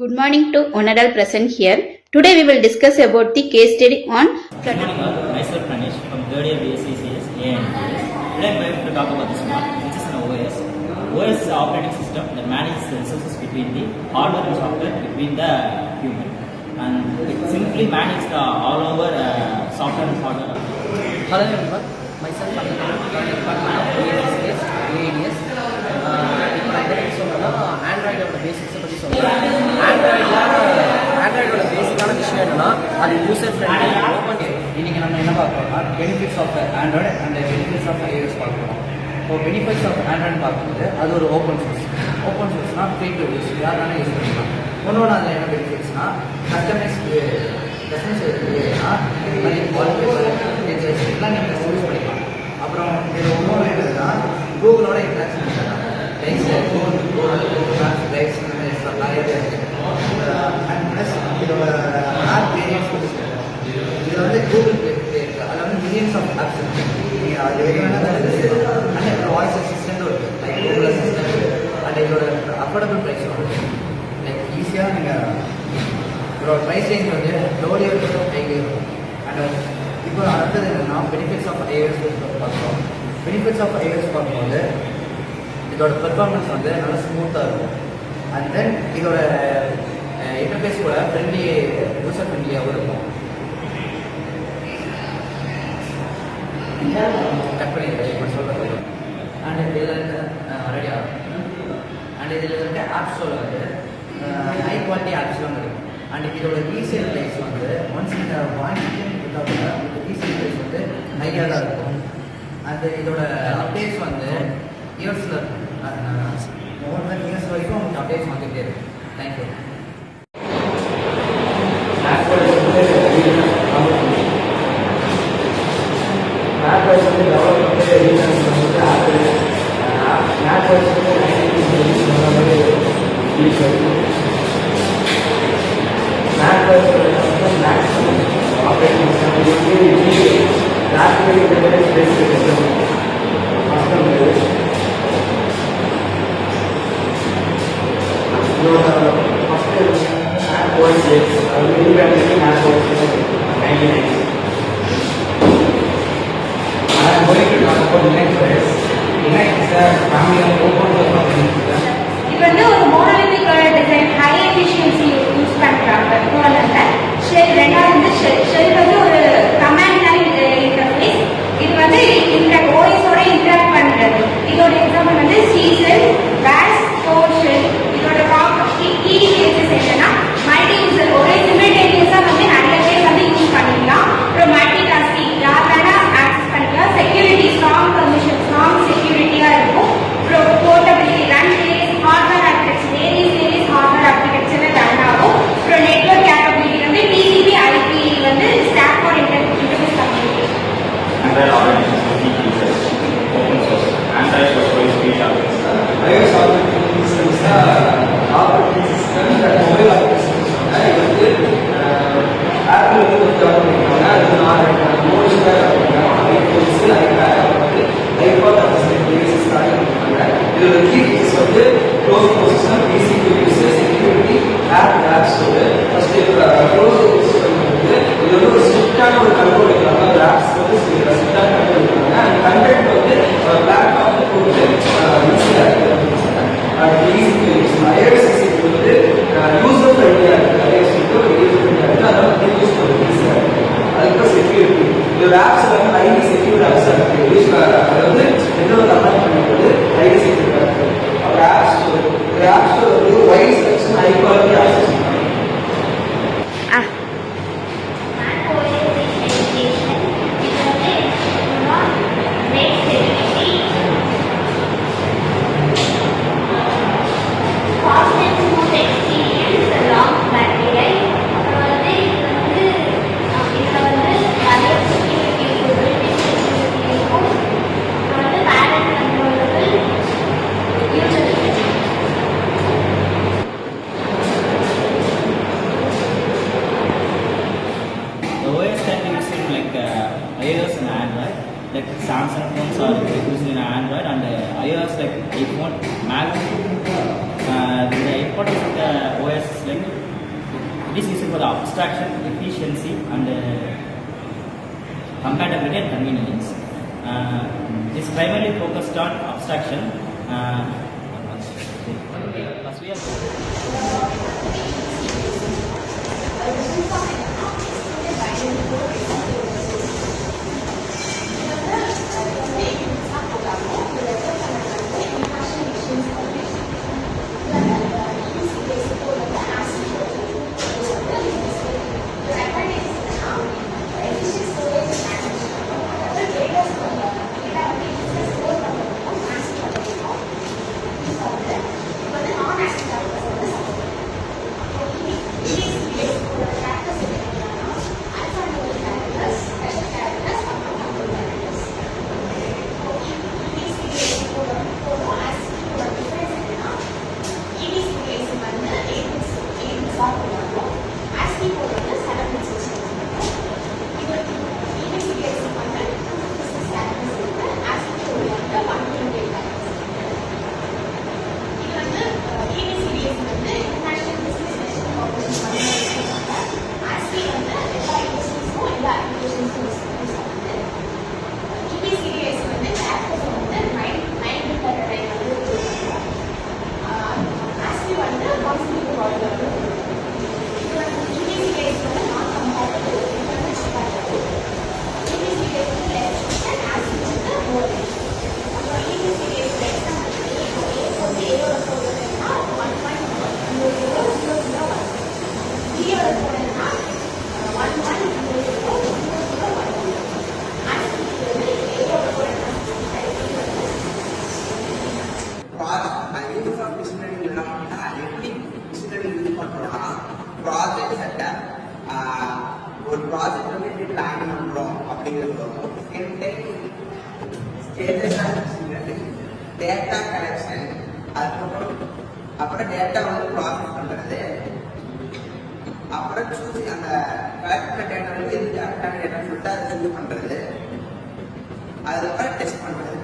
Good morning to Honorable present here. Today we will discuss about the case study on Good morning, myself Pranesh from 3rd year BSCCS ANPS. Today I am going to talk about the smart, which is an OS. OS is an operating system that manages the resources between the hardware and software between the human, and it simply manages the all over software and hardware. Hello everyone, myself Anand department of ADS. இப்போ நான் என்ன சொல்லணும்னா ஆண்ட்ராய்டோட பேசிக்ஸை பற்றி சொல்கிறேன். ஆண்ட்ராய்டோட பேசிக்கான விஷயம் என்னன்னா அது யூசர் ஃப்ரெண்ட்லி ஓப்பன். இன்றைக்கி நம்ம என்ன பார்க்குறோம்னா benefits of Android and benefits of iOS பார்க்குறோம். இப்போ பெனிஃபிட்ஸ் ஆஃப் ஆண்ட்ராய்டு பார்க்கும்போது அது ஒரு ஓப்பன் சோர்ஸ்னால் ஃப்ரீ டு யூஸ், யாராலும் யூஸ் பண்ணிக்கலாம். இன்னொன்று அதில் என்ன பெனிஃபிட்ஸ்னால் கஸ்டமைஸ் எல்லாம் நீங்கள் யூஸ் பண்ணிக்கலாம். அப்புறம் இதில் ஒவ்வொரு இருக்குதுன்னா கூகுளோட இன்ட்ராக்ஷன் பண்ணுறாங்க. லைக்ஸ் நிறைய அண்ட் ப்ளஸ் இதோட ஆப் வேரியன்ஸ் இதில் வந்து கூகுள் ப்ளே இருக்குது. அதில் வந்து மில்லியன்ஸ் ஆஃப் ஆப்ஸ் இருக்குது. நீங்கள் அது வேணும்னா அண்ட் இதோட வாய்ஸ் அசிஸ்டண்ட்டும் இருக்குது, லைக் கூகுள் அசிஸ்டன்ட். அண்ட் இதோட அஃபோர்டபுள் ப்ரைஸும் இருக்குது. லைக் ஈஸியாக நீங்கள் இதோட ப்ரைஸ் ரேஞ்ச் வந்து லோலியாக இருக்கட்டும் ஹைலியாக இருக்கும். அண்ட் இப்போ அடுத்தது என்னன்னா பெனிஃபிட்ஸ் ஆஃப் iOS பார்க்குறோம். பெனிஃபிட்ஸ் ஆஃப் iOS பார்க்கும்போது இதோட பெர்ஃபார்மன்ஸ் வந்து நல்லா ஸ்மூத்தாக இருக்கும். அண்ட் தென் இதோட இன்டர்ஃபேஸ் கூட ஃப்ரெண்ட்லி, யூசர் ஃப்ரெண்ட்லியாகவும் இருக்கும். கட் பண்ணி இப்போ சொல்கிறது. அண்ட் இதில் இருக்க ரெடியா அண்ட் இதில் இருக்க ஆப் ஸ்டோரில் வந்து ஹை குவாலிட்டி ஆப்ஸ்லாம் இருக்கும். அண்ட் இதோட ரீசேல் ப்ரைஸ் வந்து ஒன்ஸ் இந்த வாங்கிட்டு இந்த ரீசேல் ப்ரைஸ் வந்து ஹையாக தான் இருக்கும். அண்ட் இதோட அப்டேட்ஸ் வந்து இயர்ஸில் இருக்கும். மோர் தென் இயர்ஸ் வரைக்கும் உங்களுக்கு அப்டேட்ஸ் வந்துகிட்டே இருக்கும். தேங்க்யூ. மேக்வைஸ் வந்து டெவலப் வந்து ரீசன்ஸ் வந்து ஆப்பிள் மேக்வைஸ் வந்து 19 மாதிரி யூஸ் ஆகும். மேக்வைஸ் வந்து maximum operating system Raspberry Pi based system custom இது. இதோட ஃபஸ்ட்டு மேக்வைஸ் அது independently macOS 1990. I'm going to talk about Linux. Linux is a family of open source software. இது வந்து ஒரு monolithic design, high efficiency use பண்றாங்க. போனல shell, ரெண்டாவது வந்து shell வந்து ஒரு கமாண்ட் லைன் இன்டர்ஃபேஸ். இது வந்து இந்த OS ஓட இன்டராக்ட் பண்றது. இதோட எக்ஸாம்பிள் வந்து C ஷெல், bash, PowerShell. இதோட கீ ஃபீச்சர்ஸ் என்னன்னா மல்டி யூசர், ஒரே சிமில்டேனியஸா வந்து நிறைய பேர் வந்து யூஸ் பண்ணிக்கலாம். அப்புறம் மல்டி டாஸ்கிங், யார் வேணா ஆக்சஸ் பண்ணிக்கலாம். செக்யூரிட்டி, ஸ்ட்ராங் பர்மிஷன், ஸ்ட்ராங் செக்யூரிட்டியா இருக்கும். அப்புறம் portability, run hardware architecture, various hardware architecture run ஆகும். அப்புறம் நெட்வொர்க் கேப்பபிலிட்டி வந்து TCP IP வந்து stack for interface communication. Android operating system features open source. Android software is free operating system. iOS operating system is operating system that mobile operating system இது வந்து apple வந்து develop பண்ணிருக்காங்க. அது நான் மோஸ்ட்டாக iPhones iPad வந்து iPod devices start பண்ணிருக்காங்க. இதோட கீ ஃபீச்சர்ஸ் வந்து close processor, TCP security, app store. First close system வந்து இது வந்து ஒரு ஸ்ட்ரிக்டான ஒரு கண்ட்ரோல் இருக்காங்க. அந்த ஆப்ஸ் வந்து ஸ்ட்ரிக்டான கண்ட்ரோல் இருக்காங்க. அந்த கண்டென்ட் வந்து பிளாட்ஃபார்ம் போட்டு ஈஸியாக இருக்குது. iOS வந்து யூசர் ஃப்ரெண்ட்லியாக இருக்குது. iOS வந்து யூசர் ஃப்ரெண்ட்லியாக இருக்குது. அதனால வந்து யூஸ் பண்ணுறது ஈஸியாக இருக்குது. அதுக்கப்புறம் செக்யூரிட்டி, இதோட ஆப்ஸ் வந்து ஹைலி செக்யூர்ட் ஆப்ஸாக இருக்குது. யூஸ் அதை வந்து எந்த ஒரு கமெண்ட் பண்ணும்போது ஹைலி செக்யூர்டாக இருக்குது. அப்புறம் ஆப் ஸ்டோர், இந்த ஆப் ஸ்டோர் வந்து wide section, high quality apps. iOS and Android. Like Samsung phones are used in Android, and iOS like iPhone, Mac, The importance of the OS is like it is used for the abstraction, efficiency, and compatibility and convenience. It is primarily focused on abstraction. First we are ஒரு project வந்து எப்படி plan பண்றோம் அப்படிங்கிறதோ same time data collection, அப்புறம் data வந்து process பண்றது, அப்புறம் choose அந்த collect பண்ண டேட்டா வந்து எது கரெக்டான டேட்டா சொல்லிட்டு அதை செஞ்சு பண்றது, அதுக்கப்புறம் டெஸ்ட் பண்றது.